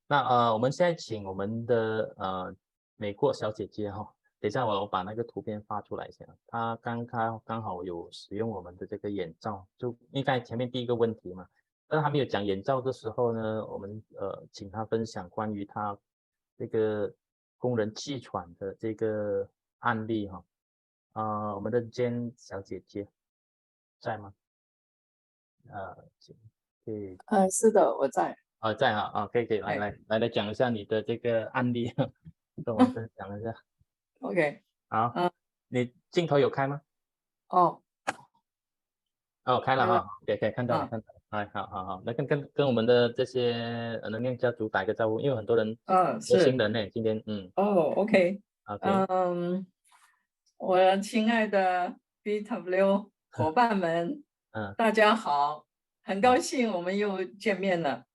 那我们现在请我们的美国小姐姐哈，等一下我把那个图片发出来一下。她刚好有使用我们的这个眼罩，就因为刚才前面第一个问题嘛，但是还没有讲眼罩的时候呢，我们请她分享关于她这个工人气喘的这个案例哈。我们的 Jane 小姐姐在吗？请可以是的，我在。在啊，可以来讲一下你的这个案例，跟我们分享一下。OK，好，你镜头有开吗？哦，开了开了。哈，可以看到了，哎，好，那跟我们的这些能量家族打个招呼，因为很多人新是。人呢，今天OK，OK，我亲爱的 BW 伙伴们，大家好，很高兴我们又见面了。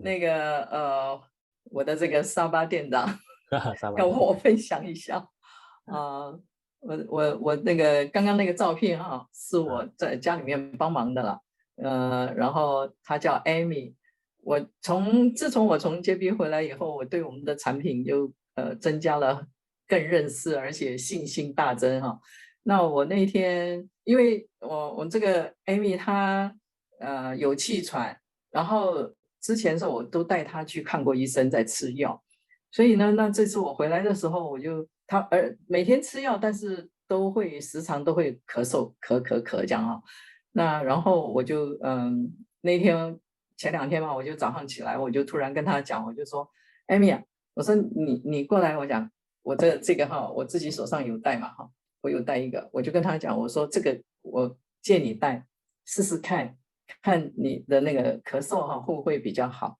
那个我的这个沙巴店长要和我分享一下我那个刚刚那个照片哈，是我在家里面帮忙的了。然后她叫 Amy。自从我从 JB 回来以后，我对我们的产品就增加了更认识，而且信心大增哈。那我那天因为我这个 Amy 她有气喘，然后之前的时候我都带她去看过医生，在吃药。所以呢，那这次我回来的时候，她每天吃药，但是时常都会咳嗽，咳这样啊。那然后我就那天前2天嘛，我就早上起来，我就突然跟他讲，我就说，艾米啊，我说你过来，我讲我这个哈，我自己手上有带嘛哈，我有带一个，我就跟他讲，我说这个我借你带试试看，看你的那个咳嗽哈会不会比较好。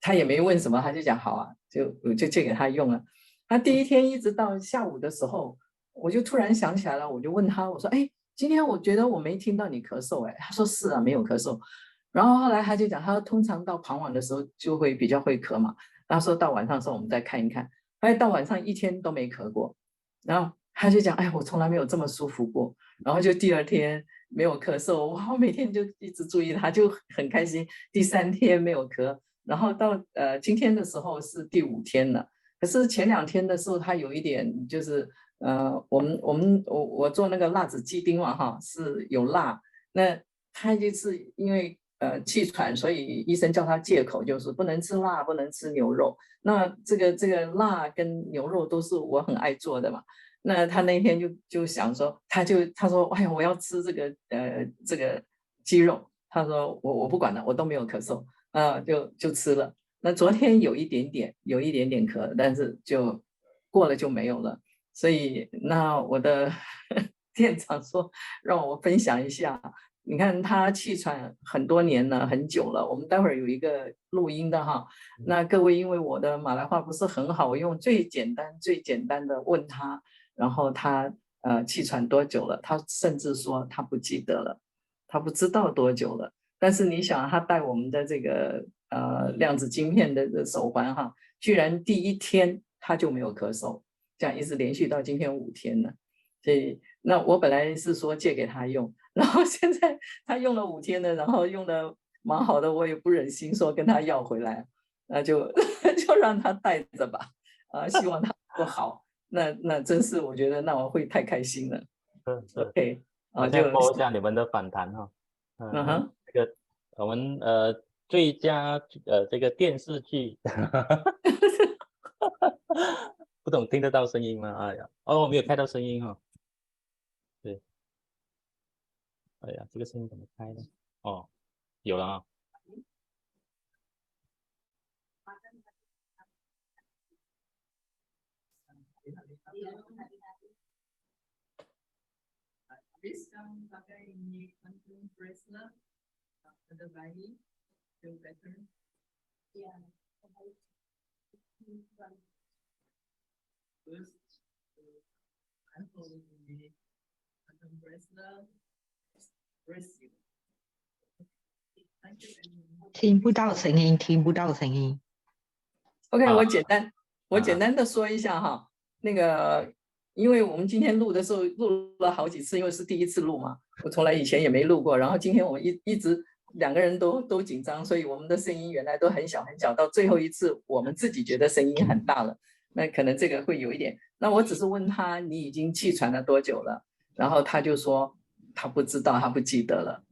他也没问什么，他就讲好啊，我就借给他用了。他第1天一直到下午的时候，我就突然想起来了，我就问他，我说，哎，今天我觉得我没听到你咳嗽，哎，他说是啊，没有咳嗽。然后后来他就讲，他通常到傍晚的时候就会比较会咳嘛，他说到晚上的时候我们再看一看，他到晚上1天都没咳过。然后他就讲，哎，我从来没有这么舒服过。然后就第2天没有咳嗽，哇，我每天就一直注意他，就很开心。第3天没有咳，然后到今天的时候是第5天了。可是前2天的时候，他有一点就是我做那个辣子鸡丁嘛哈，是有辣。那他就是因为气喘，所以医生叫他戒口，就是不能吃辣，不能吃牛肉。那这个辣跟牛肉都是我很爱做的嘛。那他那天就想说，他说，哎呀，我要吃这个鸡肉。他说我不管了，我都没有咳嗽就吃了。那昨天有一点点咳，但是就过了就没有了。所以那我的店长说让我分享一下，你看他气喘很多年了，很久了。我们待会儿有一个录音的哈。那各位因为我的马来话不是很好，我用最简单的问他，然后他气喘多久了？他甚至说他不记得了，他不知道多久了。但是你想，他戴我们的这个量子晶片的手环哈，居然第1天他就没有咳嗽，这样一直连续到今天5天了。所以那我本来是说借给他用，然后现在他用了5天了，然后用的蛮好的，我也不忍心说跟他要回来，那就让他带着吧。希望他不好。那真是我觉得那我会太开心了。OK， 我现在播一下你们的访谈哈。这个我们最佳这个电视剧，不懂听得到声音吗？哎呀，我没有开到声音哈。对，哎呀，这个声音怎么开呢？有了啊。Habis pakai ini antum bracelet pada bayi, feel better? Yeah. First, antum ini antum bracelet, brace you. Thank you. 听不到声音，听不到声音。OK， 我简单的说一下哈，那个。因为我们今天录的时候录了好几次，因为是第1次录嘛，我从来以前也没录过。然后今天我一直两个人都紧张，所以我们的声音原来都很小很小，到最后一次我们自己觉得声音很大了，那可能这个会有一点。那我只是问他你已经气喘了多久了，然后他就说他不知道，他不记得了。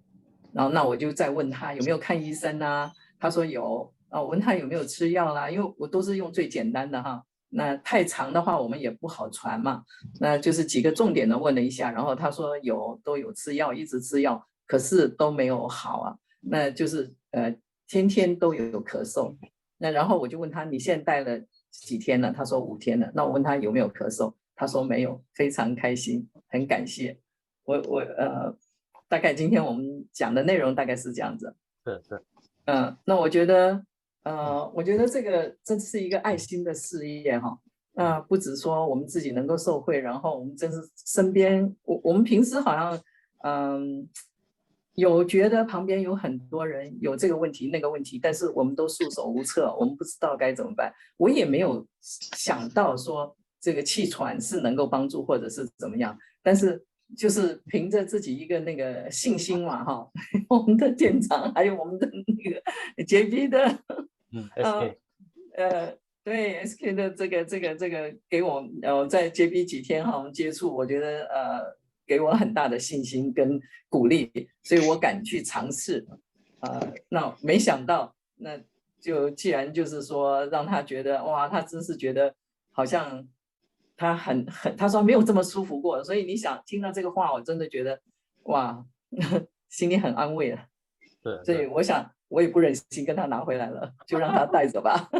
然后那我就再问他有没有看医生啊，他说有。我问他有没有吃药啦，因为我都是用最简单的哈。那太长的话我们也不好传嘛，那就是几个重点的问了一下，然后他说都有吃药，一直吃药，可是都没有好啊。那就是天天都有咳嗽。那然后我就问他你现在带了几天了，他说5天了。那我问他有没有咳嗽，他说没有，非常开心，很感谢。大概今天我们讲的内容大概是这样子。是。那我觉得这是一个爱心的事业哈。不只说我们自己能够受惠，然后我们真是身边，我们平时好像有觉得旁边有很多人有这个问题那个问题，但是我们都束手无策，我们不知道该怎么办。我也没有想到说这个气喘是能够帮助或者是怎么样，但是就是凭着自己一个那个信心嘛哈，我们的店长还有我们的那个 JB 的SK 对 SK 的这个给我在 JB 几天哈我们接触，我觉得给我很大的信心跟鼓励，所以我敢去尝试。那没想到，那就既然就是说让他觉得哇，他真是觉得好像他他说没有这么舒服过，所以你想听到这个话，我真的觉得哇，心里很安慰了。所以我想我也不忍心跟他拿回来了，就让他带着吧。